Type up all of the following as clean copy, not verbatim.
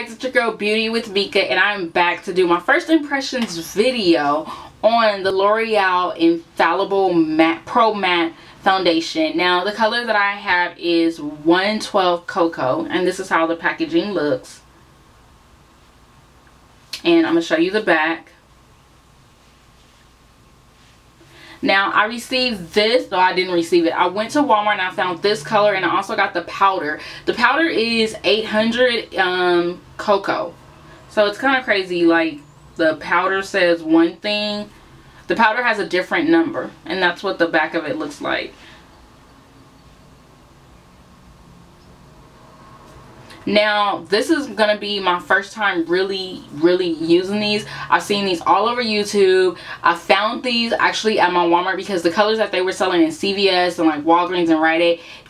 It's your girl Beauty with Mika, and I'm back to do my first impressions video on the L'Oreal Infallible Matte Pro Matte Foundation. Now the color that I have is 112 Cocoa, and this is how the packaging looks. And I'm going to show you the back. Now I received this, though I didn't receive it. I went to Walmart and I found this color, and I also got the powder. The powder is 800 Cocoa. So it's kind of crazy, like the powder says one thing. The powder has a different number, and that's what the back of it looks like. Now this is gonna be my first time really using these. I've seen these all over YouTube. I found these actually at my Walmart because the colors that they were selling in CVS and like Walgreens and Rite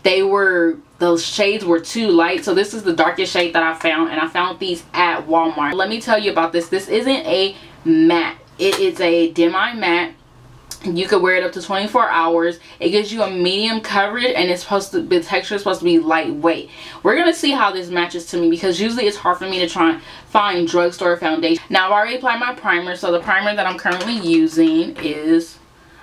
Aid, those shades were too light. So this is the darkest shade that I found, and I found these at Walmart. Let me tell you about this. This isn't a matte, it is a demi matte. You could wear it up to 24 hours. It gives you a medium coverage, and it's supposed to, the texture is supposed to be lightweight. We're going to see how this matches to me, because usually it's hard for me to try and find drugstore foundation. Now I've already applied my primer, so the primer that I'm currently using is,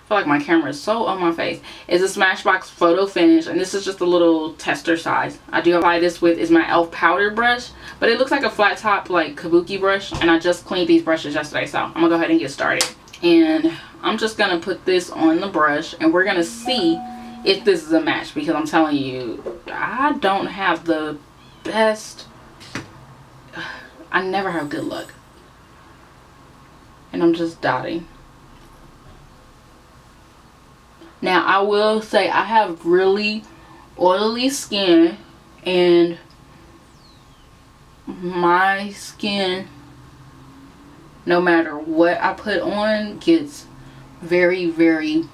I feel like my camera is so on my face, is a Smashbox Photo Finish, and this is just a little tester size. I do apply this with is my e.l.f. powder brush, but it looks like a flat top like kabuki brush, and I just cleaned these brushes yesterday, so I'm gonna go ahead and get started. And I'm just gonna put this on the brush, and we're gonna see if this is a match, because I'm telling you, I don't have the best, I never have good luck, and I'm just dotting. Now I will say I have really oily skin, and my skin, no matter what I put on, gets very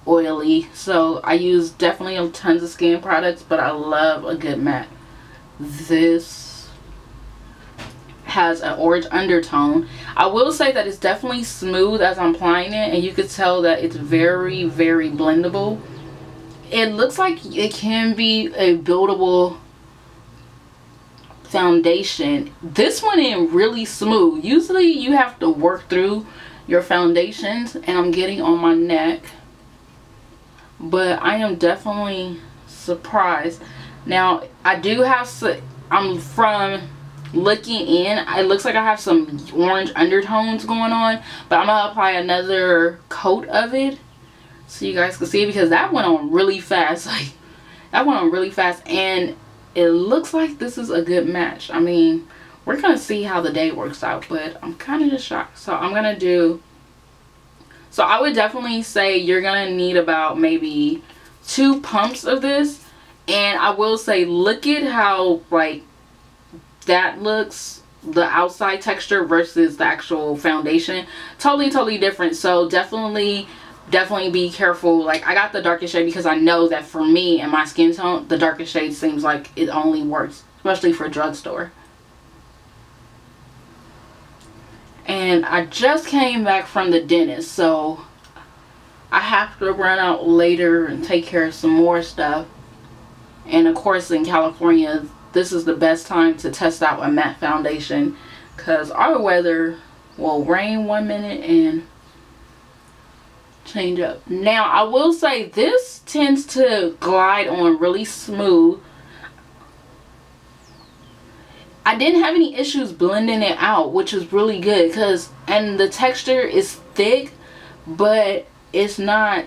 oily. So I use definitely tons of skin products, but I love a good matte. This has an orange undertone. I will say that it's definitely smooth as I'm applying it, and you could tell that it's very blendable. It looks like it can be a buildable foundation. This went in really smooth. Usually you have to work through your foundations, and I'm getting on my neck, but I am definitely surprised. Now I do have from looking in, it looks like I have some orange undertones going on, but I'm gonna apply another coat of it so you guys can see it, because that went on really fast. Like, that went on really fast, and it looks like this is a good match. I mean, we're gonna see how the day works out, but I'm kind of just shocked. So I'm gonna do, so I would definitely say you're gonna need about maybe 2 pumps of this. And I will say, look at how like that looks, the outside texture versus the actual foundation, totally different. So definitely be careful. Like, I got the darkest shade because I know that for me and my skin tone, the darkest shade seems like it only works, especially for drugstore. And I just came back from the dentist, so I have to run out later and take care of some more stuff. And of course, in California, this is the best time to test out a matte foundation, because our weather will rain 1 minute and change up. Now I will say this tends to glide on really smooth. I didn't have any issues blending it out, which is really good, and the texture is thick, but it's not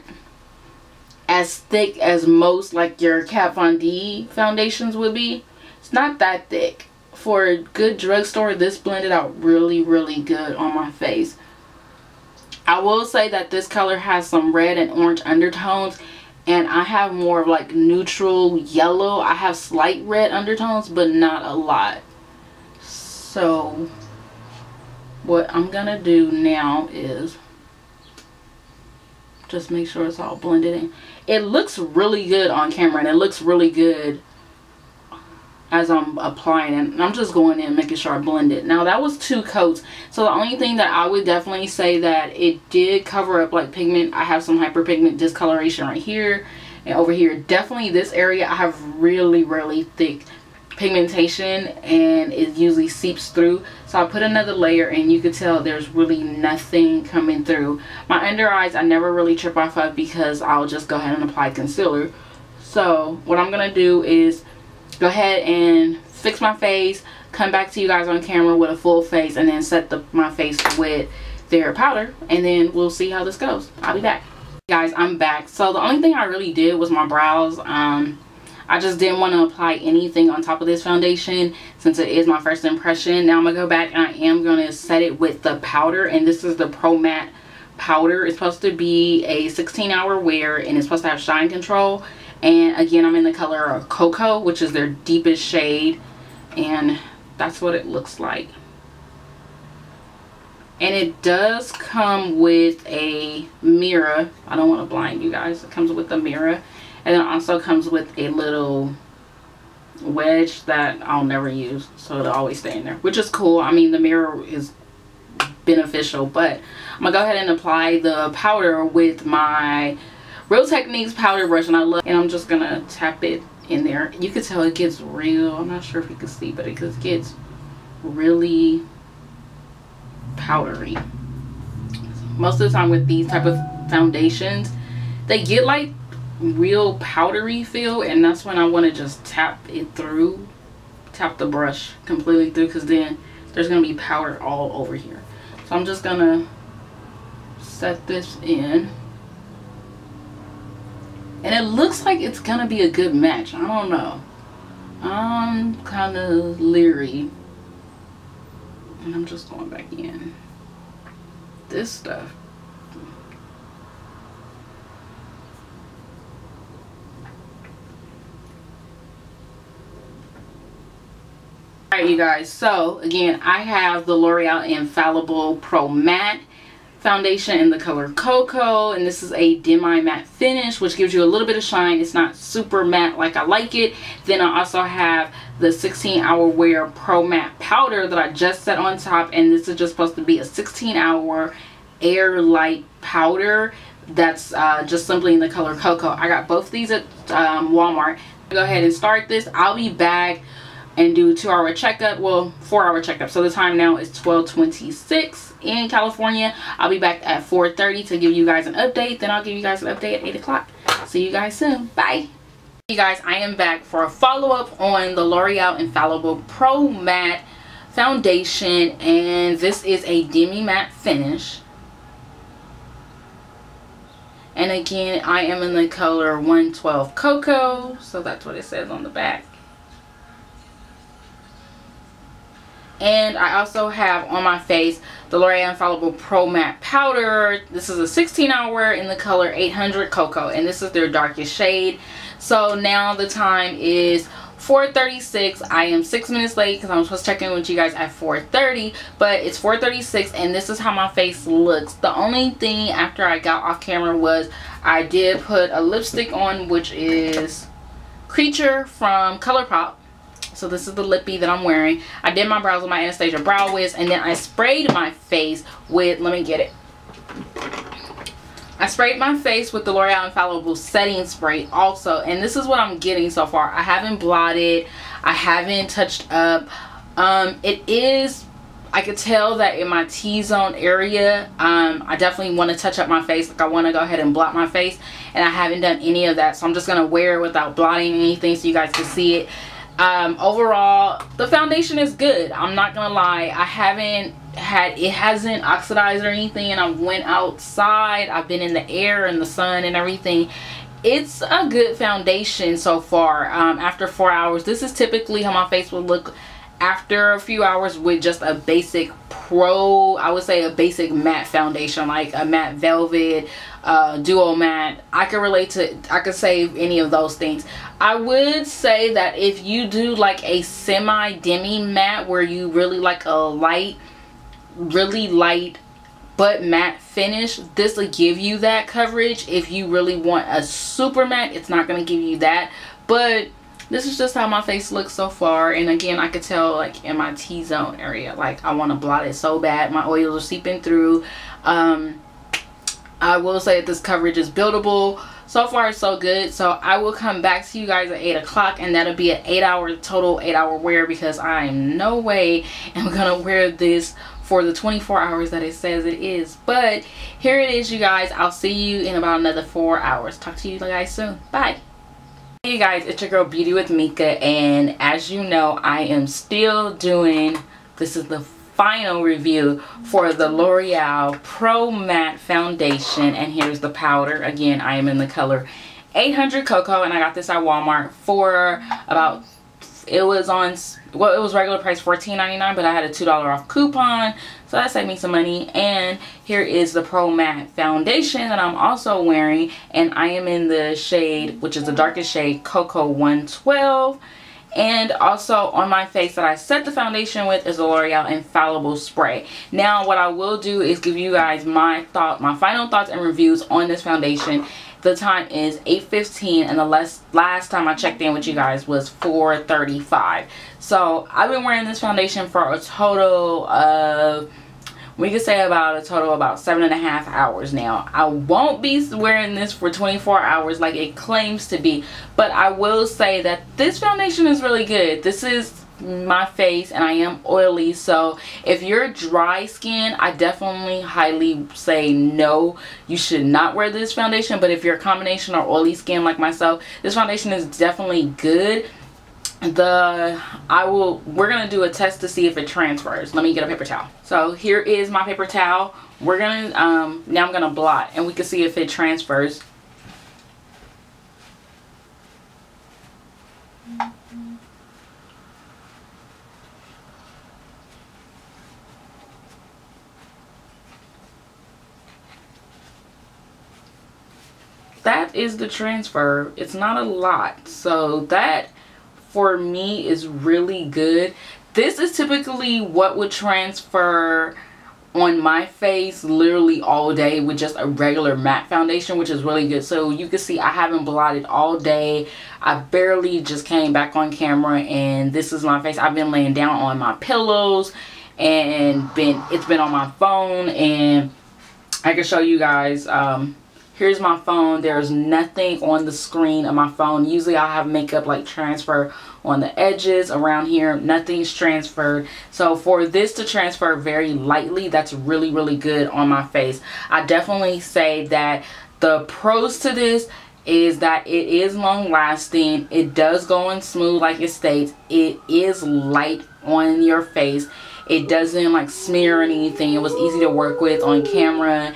as thick as most like your Kat Von D foundations would be. It's not that thick. For a good drugstore, this blended out really good on my face. I will say that this color has some red and orange undertones, and I have more of like neutral yellow. I have slight red undertones, but not a lot. So what I'm gonna do now is just make sure it's all blended in. It looks really good on camera, and it looks really good as I'm applying it. And I'm just going in making sure I blend it. Now that was 2 coats, so the only thing that I would definitely say that it did cover up like pigment. I have some hyperpigment discoloration right here and over here. Definitely this area I have really thick pigmentation and it usually seeps through. So I put another layer and you can tell there's really nothing coming through. My under eyes I never really trip off of because I'll just go ahead and apply concealer. So what I'm gonna do is go ahead and fix my face, come back to you guys on camera with a full face, and then set my face with their powder, and then we'll see how this goes. I'll be back. Guys, I'm back. So the only thing I really did was my brows. I just didn't want to apply anything on top of this foundation since it is my first impression. Now I'm going to go back and I am going to set it with the powder, and this is the Pro Matte powder. It's supposed to be a 16-hour wear and it's supposed to have shine control. And again, I'm in the color Cocoa, which is their deepest shade, and that's what it looks like. And it does come with a mirror. I don't want to blind you guys. It comes with a mirror. And then it also comes with a little wedge that I'll never use. So it'll always stay in there, which is cool. I mean, the mirror is beneficial. But I'm going to go ahead and apply the powder with my Real Techniques powder brush. And I'm just going to tap it in there. You can tell it gets real. I'm not sure if you can see, but it just gets really powdery. Most of the time with these type of foundations, they get like real powdery feel, and that's when I want to just tap it through, tap the brush completely through, because then there's going to be powder all over here. So I'm just going to set this in, and it looks like it's going to be a good match. I don't know. I'm kind of leery. And I'm just going back in. This stuff. Alright, you guys. So, again, I have the L'Oreal Infallible Pro Matte foundation in the color Cocoa, and this is a demi matte finish, which gives you a little bit of shine. It's not super matte like I like it. Then I also have the 16-hour wear Pro Matte powder that I just set on top, and this is just supposed to be a 16-hour air light powder that's just simply in the color Cocoa. I got both of these at Walmart. Go ahead and start this. I'll be back and do a 2-hour checkup, well, 4-hour checkup. So the time now is 12:26 in California. I'll be back at 4:30 to give you guys an update. Then I'll give you guys an update at 8 o'clock. See you guys soon. Bye. You guys, I am back for a follow-up on the L'Oreal Infallible Pro Matte foundation, and this is a demi matte finish. And again, I am in the color 112 Cocoa, so that's what it says on the back. And I also have on my face the L'Oreal Infallible Pro Matte powder. This is a 16-hour in the color 800 Cocoa, and this is their darkest shade. So now the time is 4:36. I am 6 minutes late because I'm supposed to check in with you guys at 4:30, but it's 4:36 and this is how my face looks. The only thing after I got off camera was I did put a lipstick on, which is Creature from ColourPop. So this is the lippy that I'm wearing. I did my brows with my Anastasia Brow Wiz, and then I sprayed my face with, let me get it. I sprayed my face with the L'Oreal Infallible setting spray also, and this is what I'm getting so far. I haven't blotted, I haven't touched up. It is, I could tell that in my T-zone area, I definitely want to touch up my face. Like I want to go ahead and blot my face, and I haven't done any of that. So I'm just going to wear it without blotting anything so you guys can see it. Overall, the foundation is good. I'm not gonna lie, it hasn't oxidized or anything, and I went outside, I've been in the air and the sun and everything. It's a good foundation so far. After 4 hours, this is typically how my face would look after a few hours with just a basic I would say a basic matte foundation, like a matte velvet, duo matte. I could say any of those things. I would say that if you do like a semi demi matte where you really like a really light but matte finish, this will give you that coverage. If you really want a super matte, it's not going to give you that. But this is just how my face looks so far. And again, I could tell like in my T-zone area, like I want to blot it so bad. My oils are seeping through. I will say that this coverage is buildable. so far so good. So I will come back to you guys at 8 o'clock, and that'll be an 8-hour total, 8-hour wear, because I am no way am gonna wear this for the 24 hours that it says it is. But here it is, you guys. I'll see you in about another 4 hours. Talk to you guys soon. Bye. Hey you guys, it's your girl Beauty with Mika, and as you know, I am still doing, this is the final review for the L'Oreal Pro Matte Foundation, and here's the powder. Again, I am in the color 800 Cocoa, and I got this at Walmart for about, it was on, well, it was regular price $14.99, but I had a $2 off coupon, so that saved me some money. And here is the Pro Matte Foundation that I'm also wearing, and I am in the shade, which is the darkest shade, Cocoa 112. And also on my face that I set the foundation with is the L'Oreal Infallible Spray. Now what I will do is give you guys my final thoughts and reviews on this foundation. The time is 8:15, and the last time I checked in with you guys was 4:35. So I've been wearing this foundation for a total of, we could say about a total of about 7.5 hours now. I won't be wearing this for 24 hours like it claims to be, but I will say that this foundation is really good. This is my face, and I am oily, so if you're dry skin, I definitely highly say no, you should not wear this foundation. But if you're a combination or oily skin like myself, this foundation is definitely good. We're gonna do a test to see if it transfers. Let me get a paper towel. So here is my paper towel. We're gonna now I'm gonna blot, and we can see if it transfers. That is the transfer. It's not a lot, so that for me is really good. This is typically what would transfer on my face literally all day with just a regular matte foundation, which is really good. So you can see I haven't blotted all day. I barely just came back on camera, and this is my face. I've been laying down on my pillows, and it's been on my phone, and I can show you guys. Here's my phone. There's nothing on the screen of my phone. Usually I have makeup like transfer on the edges around here. Nothing's transferred. So for this to transfer very lightly, that's really, really good on my face. I definitely say that the pros to this is that it is long lasting. It does go on smooth like it states. It is light on your face. It doesn't like smear or anything. It was easy to work with on camera.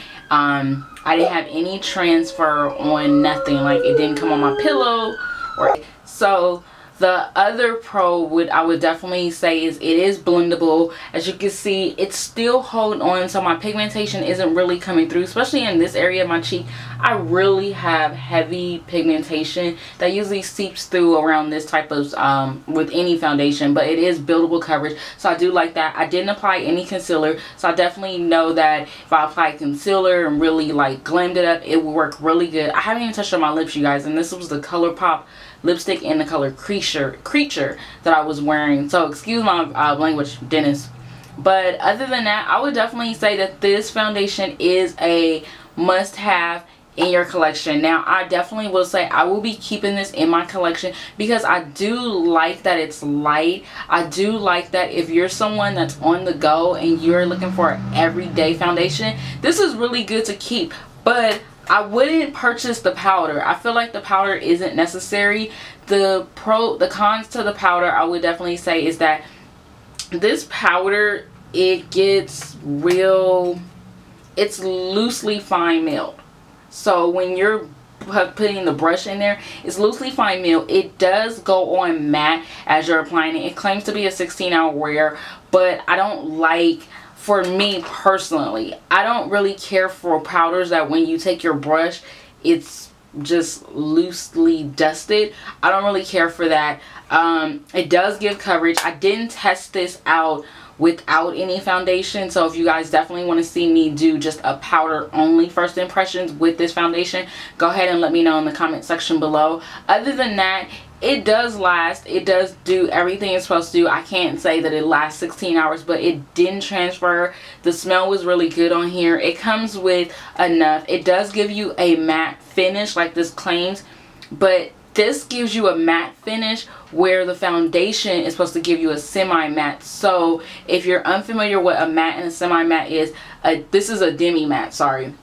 I didn't have any transfer on nothing, like it didn't come on my pillow so the other pro I would definitely say is it is blendable. As you can see, it's still holding on, so my pigmentation isn't really coming through, especially in this area of my cheek. I really have heavy pigmentation that usually seeps through around this type of with any foundation, but it is buildable coverage, so I do like that. I didn't apply any concealer, so I definitely know that if I apply concealer and really like glammed it up, it will work really good. I haven't even touched on my lips, you guys, and this was the ColourPop lipstick in the color Creature that I was wearing. So excuse my language, Dennis. But other than that, I would definitely say that this foundation is a must-have in your collection. Now I definitely will say I will be keeping this in my collection because I do like that it's light. I do like that if you're someone that's on the go and you're looking for an everyday foundation, this is really good to keep. But I wouldn't purchase the powder. I feel like the powder isn't necessary. The cons to the powder, I would definitely say, is that this powder, it gets it's loosely fine milled. So when you're putting the brush in there, it's loosely fine milled. It does go on matte as you're applying it. It claims to be a 16-hour wear, but I don't like, for me personally, I don't really care for powders that when you take your brush, it's just loosely dusted. I don't really care for that. It does give coverage. I didn't test this out without any foundation, so if you guys definitely want to see me do just a powder only first impressions with this foundation, go ahead and let me know in the comment section below. Other than that, it does last. It does do everything it's supposed to do. I can't say that it lasts 16 hours, but it didn't transfer. The smell was really good on here. It comes with enough. It does give you a matte finish like this claims, but this gives you a matte finish where the foundation is supposed to give you a semi-matte. So if you're unfamiliar what a matte and a semi-matte is, this is a demi-matte, sorry.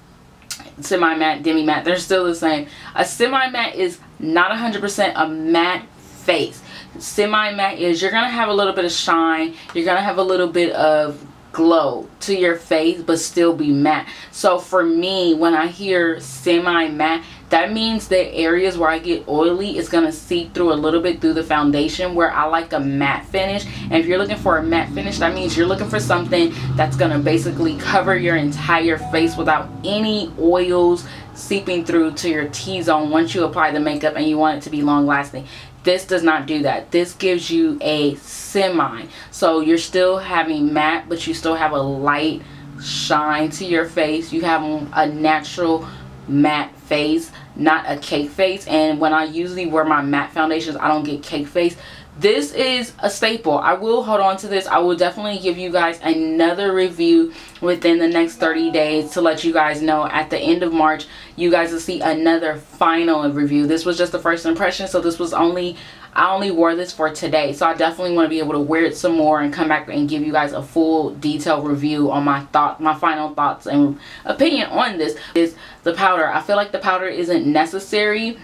Semi-matte, demi-matte, they're still the same. A semi-matte is not 100% a matte face. Semi-matte is you're gonna have a little bit of shine, you're gonna have a little bit of glow to your face, but still be matte. So for me, when I hear semi-matte, that means the areas where I get oily is gonna seep through a little bit through the foundation, where I like a matte finish. And if you're looking for a matte finish, that means you're looking for something that's gonna basically cover your entire face without any oils seeping through to your T-zone once you apply the makeup and you want it to be long lasting. This does not do that. This gives you a semi. So you're still having matte, but you still have a light shine to your face. You have a natural matte face, not a cake face. And when I usually wear my matte foundations, I don't get cake face. This is a staple. I will hold on to this. I will definitely give you guys another review within the next 30 days to let you guys know at the end of March you guys will see another final review. This was just the first impression, so this was I only wore this for today. So I definitely want to be able to wear it some more and come back and give you guys a full detailed review on my final thoughts and opinion on this. Is the powder. I feel like the powder isn't necessary,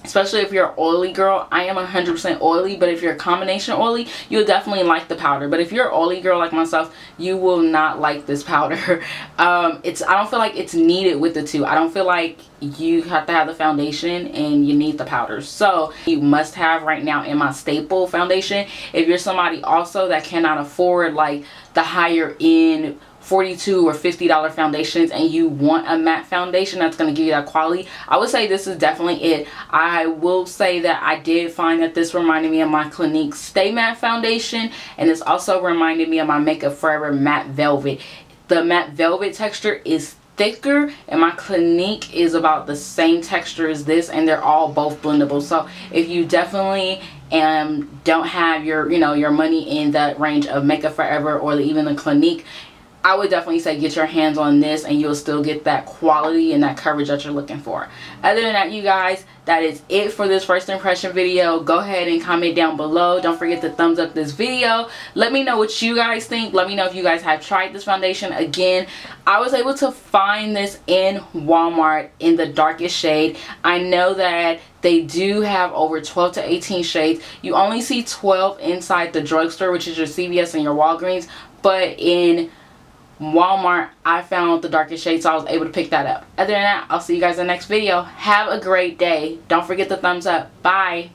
especially if you're an oily girl. I am 100% oily, but if you're a combination oily, you'll definitely like the powder. But if you're an oily girl like myself, you will not like this powder. I don't feel like it's needed with the two. I don't feel like you have to have the foundation and you need the powder. So you must have right now in my staple foundation. If you're somebody also that cannot afford like the higher end $42 or $50 foundations and you want a matte foundation that's going to give you that quality, I would say this is definitely it. I will say that I did find that this reminded me of my Clinique Stay Matte foundation, and it's also reminded me of my Makeup Forever Matte Velvet. The Matte Velvet texture is thicker and my Clinique is about the same texture as this, and they're all both blendable. So if you definitely don't have your money in that range of Makeup Forever or even the Clinique, I would definitely say get your hands on this and you'll still get that quality and that coverage that you're looking for. Other than that, you guys, that is it for this first impression video. Go ahead and comment down below. Don't forget to thumbs up this video. Let me know what you guys think. Let me know if you guys have tried this foundation. Again, I was able to find this in Walmart in the darkest shade. I know that they do have over 12 to 18 shades. You only see 12 inside the drugstore, which is your CVS and your Walgreens, but in Walmart I found the darkest shade, so I was able to pick that up. Other than that, I'll see you guys in the next video. Have a great day. Don't forget the thumbs up. Bye.